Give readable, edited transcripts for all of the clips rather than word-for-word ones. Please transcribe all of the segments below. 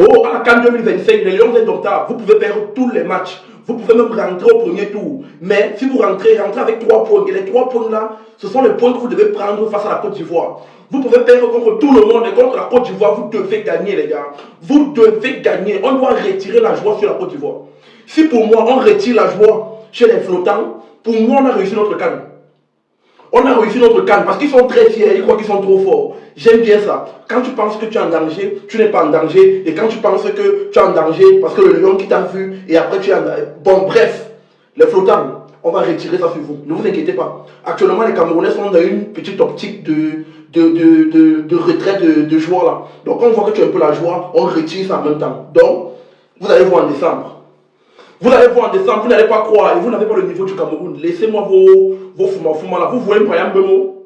Oh, à la CAN 2025, les Lions sont en retard. Vous pouvez perdre tous les matchs. Vous pouvez même rentrer au premier tour. Mais si vous rentrez avec 3 points. Et les 3 points là, ce sont les points que vous devez prendre face à la Côte d'Ivoire. Vous pouvez perdre contre tout le monde et contre la Côte d'Ivoire. Vous devez gagner, les gars. Vous devez gagner. On doit retirer la joie sur la Côte d'Ivoire. Si pour moi, on retire la joie chez les flottants, pour moi, on a réussi notre CAN. On a réussi notre CAN parce qu'ils sont très fiers, ils croient qu'ils sont trop forts. J'aime bien ça. Quand tu penses que tu es en danger, tu n'es pas en danger. Et quand tu penses que tu es en danger parce que le lion qui t'a vu et après tu es en danger. Bon, bref, les flottants, on va retirer ça sur vous. Ne vous inquiétez pas. Actuellement, les Camerounais sont dans une petite optique de retrait de joie là. Donc, on voit que tu as un peu la joie, on retire ça en même temps. Donc, vous allez voir en décembre. Vous allez voir en décembre, vous n'allez pas croire et vous n'avez pas le niveau du Cameroun. Laissez-moi vos fuma là. Vous voyez Brian Bemo.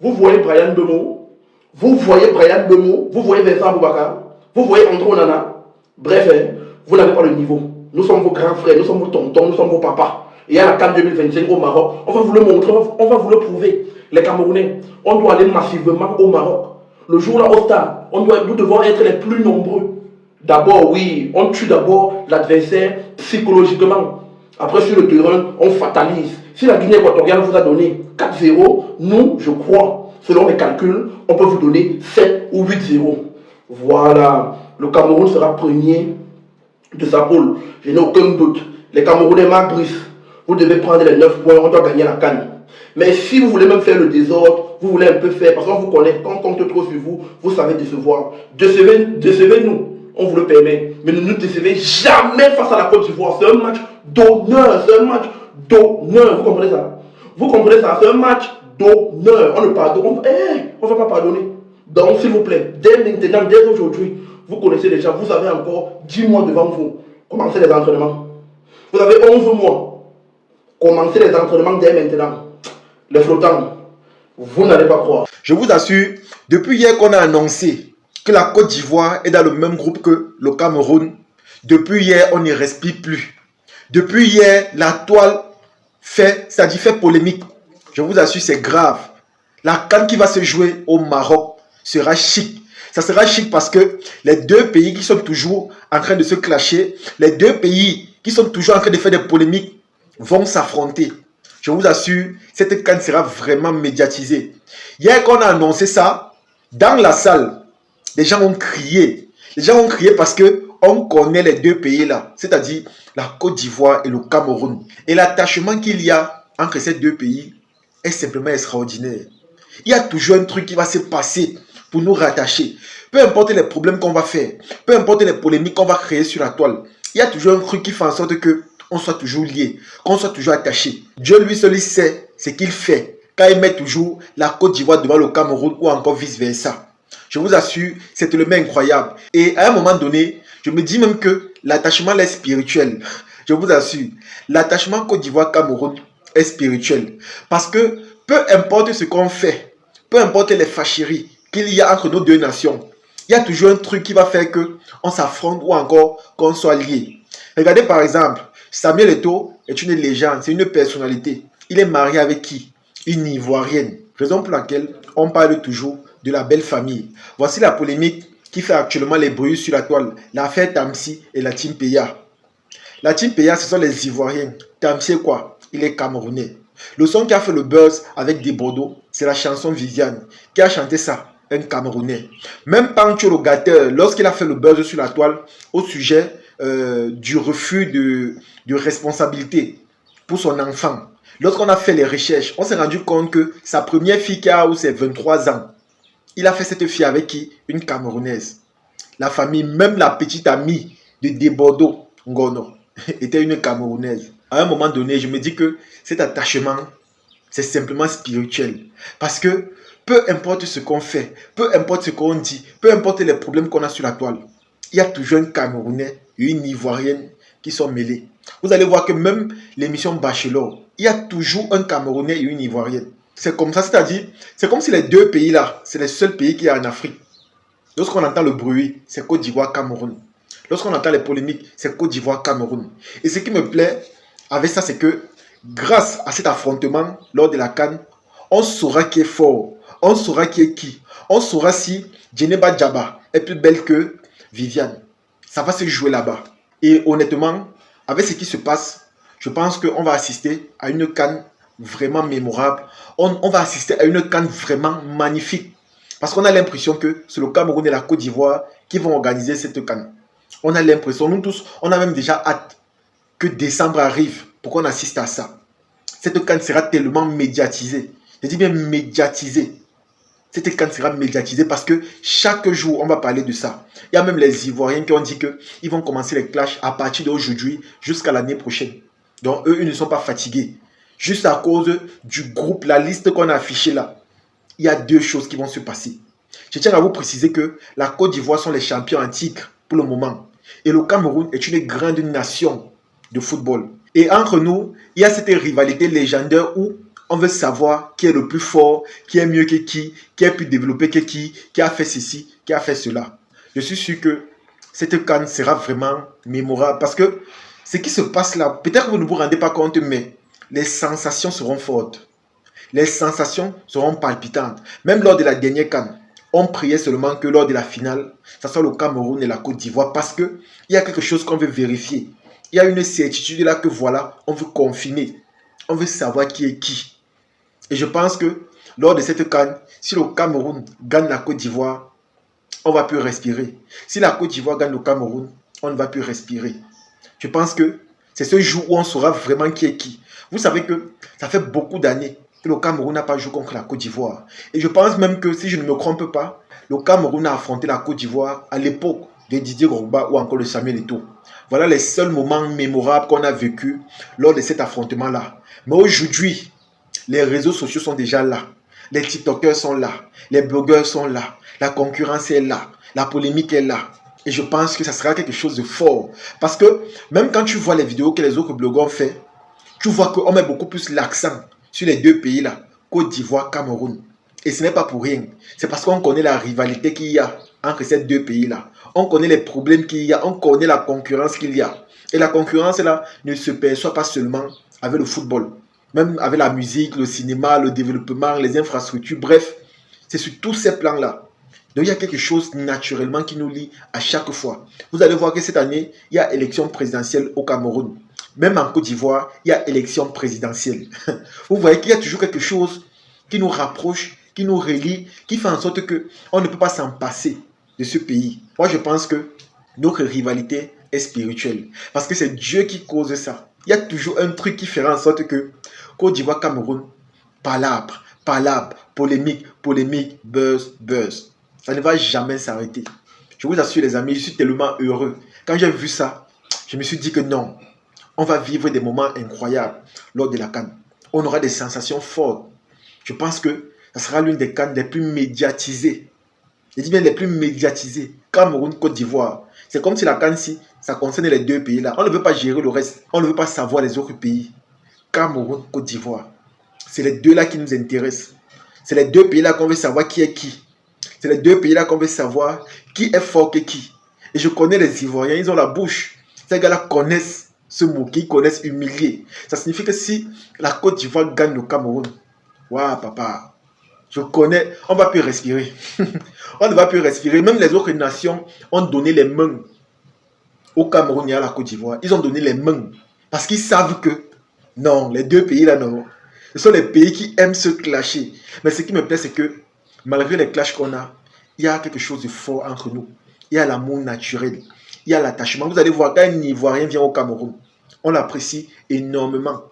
Vous voyez Brian Bemo. Vous voyez Brian Bemo. Vous voyez Vincent Boubacar. Vous voyez Andro Nana. Bref, hein, vous n'avez pas le niveau. Nous sommes vos grands frères, nous sommes vos tontons, nous sommes vos papas. Et à la CAN 2025 au Maroc, on va vous le montrer, on va vous le prouver. Les Camerounais, on doit aller massivement au Maroc. Le jour là au stade, nous devons être les plus nombreux. D'abord, oui, on tue d'abord l'adversaire psychologiquement. Après, sur le terrain, on fatalise. Si la Guinée équatoriale vous a donné 4-0, nous, je crois, selon mes calculs, on peut vous donner 7 ou 8-0. Voilà. Le Cameroun sera premier de sa poule. Je n'ai aucun doute. Les Camerounais, Marc Brice, vous devez prendre les 9 points, on doit gagner la CAN. Mais si vous voulez même faire le désordre, vous voulez un peu faire, parce qu'on vous connaît, quand on compte trop sur vous, vous savez décevoir. Décevez-nous. On vous le permet. Mais ne nous décevez jamais face à la Côte d'Ivoire. C'est un match d'honneur. C'est un match d'honneur. Vous comprenez ça? Vous comprenez ça? C'est un match d'honneur. On ne pardonne. On ne va pas pardonner. Donc, s'il vous plaît, dès maintenant, dès aujourd'hui, vous connaissez déjà, vous avez encore 10 mois devant vous. Commencez les entraînements. Vous avez 11 mois. Commencez les entraînements dès maintenant. Les flottants, vous n'allez pas croire. Je vous assure, depuis hier qu'on a annoncé que la Côte d'Ivoire est dans le même groupe que le Cameroun, depuis hier, on n'y respire plus. Depuis hier, la toile fait polémique. Je vous assure, c'est grave. La CAN qui va se jouer au Maroc sera chic. Ça sera chic parce que les deux pays qui sont toujours en train de se clasher, les deux pays qui sont toujours en train de faire des polémiques vont s'affronter. Je vous assure, cette CAN sera vraiment médiatisée. Hier, quand on a annoncé ça, dans la salle, les gens ont crié. Les gens ont crié parce qu'on connaît les deux pays là, c'est-à-dire la Côte d'Ivoire et le Cameroun. Et l'attachement qu'il y a entre ces deux pays est simplement extraordinaire. Il y a toujours un truc qui va se passer pour nous rattacher. Peu importe les problèmes qu'on va faire, peu importe les polémiques qu'on va créer sur la toile, il y a toujours un truc qui fait en sorte qu'on soit toujours lié, qu'on soit toujours attaché. Dieu lui seul sait ce qu'il fait quand il met toujours la Côte d'Ivoire devant le Cameroun ou encore vice-versa. Je vous assure, c'est tellement incroyable. Et à un moment donné, je me dis même que l'attachement est spirituel. Je vous assure, l'attachement Côte d'Ivoire-Cameroun est spirituel. Parce que peu importe ce qu'on fait, peu importe les fâcheries qu'il y a entre nos deux nations, il y a toujours un truc qui va faire qu'on s'affronte ou encore qu'on soit liés. Regardez par exemple, Samuel Eto'o est une légende, c'est une personnalité. Il est marié avec qui? Une Ivoirienne. Raison pour laquelle on parle toujours de la belle famille. Voici la polémique qui fait actuellement les bruits sur la toile. L'affaire Tamsi et la Team Peya. La Team Peya, ce sont les Ivoiriens. Tamsi est quoi? Il est Camerounais. Le son qui a fait le buzz avec des Bordeaux, c'est la chanson Viviane. Qui a chanté ça? Un Camerounais. Même Pancho le Gâteur, lorsqu'il a fait le buzz sur la toile au sujet du refus de responsabilité pour son enfant. Lorsqu'on a fait les recherches, on s'est rendu compte que sa première fille qui a 23 ans, il a fait cette fille avec qui? Une Camerounaise. La famille, même la petite amie de Desbordeaux, Ngono, était une Camerounaise. À un moment donné, je me dis que cet attachement, c'est simplement spirituel. Parce que peu importe ce qu'on fait, peu importe ce qu'on dit, peu importe les problèmes qu'on a sur la toile, il y a toujours un Camerounais et une Ivoirienne qui sont mêlés. Vous allez voir que même l'émission Bachelor, il y a toujours un Camerounais et une Ivoirienne. C'est comme ça, c'est-à-dire, c'est comme si les deux pays-là, c'est les seuls pays qu'il y a en Afrique. Lorsqu'on entend le bruit, c'est Côte d'Ivoire, Cameroun. Lorsqu'on entend les polémiques, c'est Côte d'Ivoire, Cameroun. Et ce qui me plaît avec ça, c'est que grâce à cet affrontement lors de la CAN, on saura qui est fort, on saura qui est qui. On saura si Djeneba Djaba est plus belle que Viviane. Ça va se jouer là-bas. Et honnêtement, avec ce qui se passe, je pense qu'on va assister à une CAN vraiment mémorable. On va assister à une CAN vraiment magnifique. Parce qu'on a l'impression que c'est le Cameroun et la Côte d'Ivoire qui vont organiser cette CAN. On a l'impression, nous tous, on a même déjà hâte que décembre arrive pour qu'on assiste à ça. Cette CAN sera tellement médiatisée. Je dis bien médiatisée. Cette CAN sera médiatisée parce que chaque jour, on va parler de ça. Il y a même les Ivoiriens qui ont dit qu'ils vont commencer les clashs à partir d'aujourd'hui jusqu'à l'année prochaine. Donc, eux, ils ne sont pas fatigués. Juste à cause du groupe, la liste qu'on a affichée là, il y a deux choses qui vont se passer. Je tiens à vous préciser que la Côte d'Ivoire sont les champions en titre pour le moment. Et le Cameroun est une grande nation de football. Et entre nous, il y a cette rivalité légendaire où on veut savoir qui est le plus fort, qui est mieux que qui est plus développé que qui a fait ceci, qui a fait cela. Je suis sûr que cette CAN sera vraiment mémorable parce que ce qui se passe là, peut-être que vous ne vous rendez pas compte, mais les sensations seront fortes. Les sensations seront palpitantes. Même lors de la dernière CAN, on priait seulement que lors de la finale, ça soit le Cameroun et la Côte d'Ivoire parce qu'il y a quelque chose qu'on veut vérifier. Il y a une certitude là que voilà, on veut confiner. On veut savoir qui est qui. Et je pense que lors de cette CAN, si le Cameroun gagne la Côte d'Ivoire, on va plus respirer. Si la Côte d'Ivoire gagne le Cameroun, on ne va plus respirer. Je pense que c'est ce jour où on saura vraiment qui est qui. Vous savez que ça fait beaucoup d'années que le Cameroun n'a pas joué contre la Côte d'Ivoire. Et je pense même que, si je ne me trompe pas, le Cameroun a affronté la Côte d'Ivoire à l'époque de Didier Drogba ou encore de Samuel Eto'o. Voilà les seuls moments mémorables qu'on a vécu lors de cet affrontement-là. Mais aujourd'hui, les réseaux sociaux sont déjà là. Les TikTokers sont là. Les blogueurs sont là. La concurrence est là. La polémique est là. Et je pense que ça sera quelque chose de fort. Parce que même quand tu vois les vidéos que les autres blogueurs ont fait, tu vois qu'on met beaucoup plus l'accent sur les deux pays-là, Côte d'Ivoire, Cameroun. Et ce n'est pas pour rien. C'est parce qu'on connaît la rivalité qu'il y a entre ces deux pays-là. On connaît les problèmes qu'il y a. On connaît la concurrence qu'il y a. Et la concurrence, là, ne se perçoit pas seulement avec le football. Même avec la musique, le cinéma, le développement, les infrastructures. Bref, c'est sur tous ces plans-là. Donc, il y a quelque chose naturellement qui nous lie à chaque fois. Vous allez voir que cette année, il y a élection présidentielle au Cameroun. Même en Côte d'Ivoire, il y a élection présidentielle. Vous voyez qu'il y a toujours quelque chose qui nous rapproche, qui nous relie, qui fait en sorte qu'on ne peut pas s'en passer de ce pays. Moi, je pense que notre rivalité est spirituelle. Parce que c'est Dieu qui cause ça. Il y a toujours un truc qui fera en sorte que Côte d'Ivoire, Cameroun, palabre, polémique, buzz. Ça ne va jamais s'arrêter. Je vous assure les amis, je suis tellement heureux. Quand j'ai vu ça, je me suis dit que non, on va vivre des moments incroyables lors de la CAN. On aura des sensations fortes. Je pense que ça sera l'une des CAN les plus médiatisées. Je dis bien les plus médiatisées. Cameroun, Côte d'Ivoire. C'est comme si la CAN, si ça concerne les deux pays là. On ne veut pas gérer le reste. On ne veut pas savoir les autres pays. Cameroun, Côte d'Ivoire. C'est les deux là qui nous intéressent. C'est les deux pays là qu'on veut savoir qui est qui. C'est les deux pays là qu'on veut savoir qui est fort que qui. Et je connais les Ivoiriens, ils ont la bouche. Ces gars-là connaissent se moquer, ils connaissent humilier. Ça signifie que si la Côte d'Ivoire gagne le Cameroun, waouh papa, je connais, on ne va plus respirer. On ne va plus respirer. Même les autres nations ont donné les mains au Cameroun et à la Côte d'Ivoire. Ils ont donné les mains parce qu'ils savent que non, les deux pays là non. Ce sont les pays qui aiment se clasher. Mais ce qui me plaît, c'est que malgré les clashs qu'on a, il y a quelque chose de fort entre nous. Il y a l'amour naturel. Il y a l'attachement. Vous allez voir, quand un Ivoirien vient au Cameroun, on l'apprécie énormément.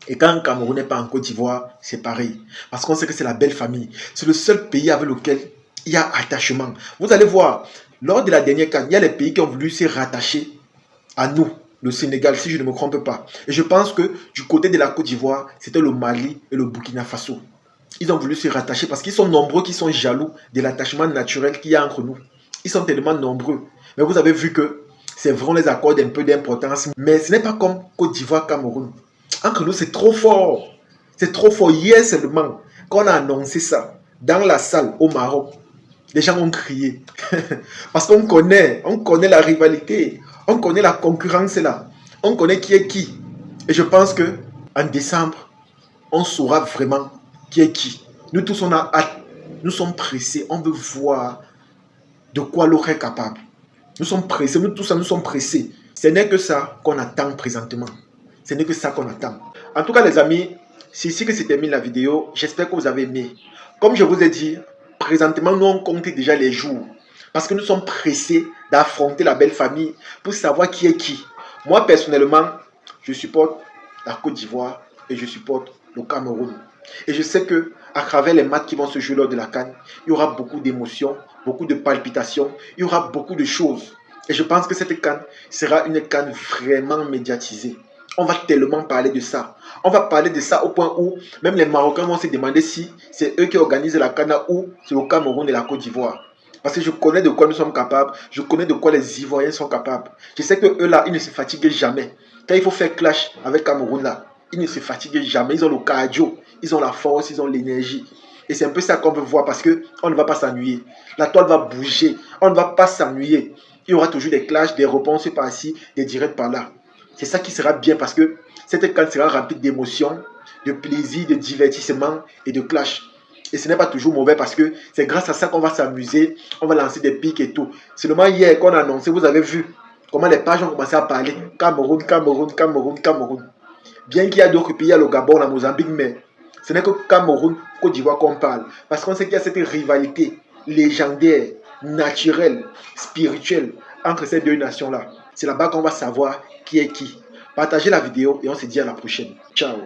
Et quand un Camerounais part en Côte d'Ivoire, c'est pareil. Parce qu'on sait que c'est la belle famille. C'est le seul pays avec lequel il y a attachement. Vous allez voir, lors de la dernière CAN, il y a les pays qui ont voulu se rattacher à nous, le Sénégal, si je ne me trompe pas. Et je pense que du côté de la Côte d'Ivoire, c'était le Mali et le Burkina Faso. Ils ont voulu se rattacher parce qu'ils sont nombreux qui sont jaloux de l'attachement naturel qu'il y a entre nous. Ils sont tellement nombreux. Mais vous avez vu que c'est vrai, on les accorde un peu d'importance. Mais ce n'est pas comme Côte d'Ivoire, Cameroun. Entre nous, c'est trop fort. C'est trop fort. Hier seulement, quand on a annoncé ça, dans la salle au Maroc, les gens ont crié. Parce qu'on connaît la rivalité. On connaît la concurrence là. On connaît qui est qui. Et je pense que en décembre, on saura vraiment qui est qui. Nous tous, on a hâte. Nous sommes pressés. On veut voir de quoi l'autre est capable. Nous sommes pressés, nous tous, nous sommes pressés. Ce n'est que ça qu'on attend présentement. Ce n'est que ça qu'on attend. En tout cas, les amis, c'est ici que se termine la vidéo. J'espère que vous avez aimé. Comme je vous ai dit, présentement, nous on compte déjà les jours. Parce que nous sommes pressés d'affronter la belle famille pour savoir qui est qui. Moi, personnellement, je supporte la Côte d'Ivoire et je supporte le Cameroun. Et je sais que à travers les matchs qui vont se jouer lors de la CAN, il y aura beaucoup d'émotions, beaucoup de palpitations, il y aura beaucoup de choses. Et je pense que cette CAN sera une CAN vraiment médiatisée. On va tellement parler de ça. On va parler de ça au point où même les Marocains vont se demander si c'est eux qui organisent la CAN ou c'est le Cameroun et la Côte d'Ivoire. Parce que je connais de quoi nous sommes capables, je connais de quoi les Ivoiriens sont capables. Je sais que eux là, ils ne se fatiguent jamais. Quand il faut faire clash avec Cameroun là, ils ne se fatiguent jamais. Ils ont le cardio, ils ont la force, ils ont l'énergie. Et c'est un peu ça qu'on veut voir parce qu'on ne va pas s'ennuyer. La toile va bouger, on ne va pas s'ennuyer. Il y aura toujours des clashs, des réponses par-ci, des directs par-là. C'est ça qui sera bien parce que cette CAN sera remplie d'émotions, de plaisir, de divertissement et de clash. Et ce n'est pas toujours mauvais parce que c'est grâce à ça qu'on va s'amuser, on va lancer des pics et tout. Seulement hier qu'on a annoncé, vous avez vu comment les pages ont commencé à parler. Cameroun, Cameroun, Cameroun, Cameroun. Bien qu'il y a d'autres pays, il y a le Gabon, la Mozambique, mais ce n'est que Cameroun, Côte d'Ivoire qu'on parle. Parce qu'on sait qu'il y a cette rivalité légendaire, naturelle, spirituelle entre ces deux nations-là. C'est là-bas qu'on va savoir qui est qui. Partagez la vidéo et on se dit à la prochaine. Ciao.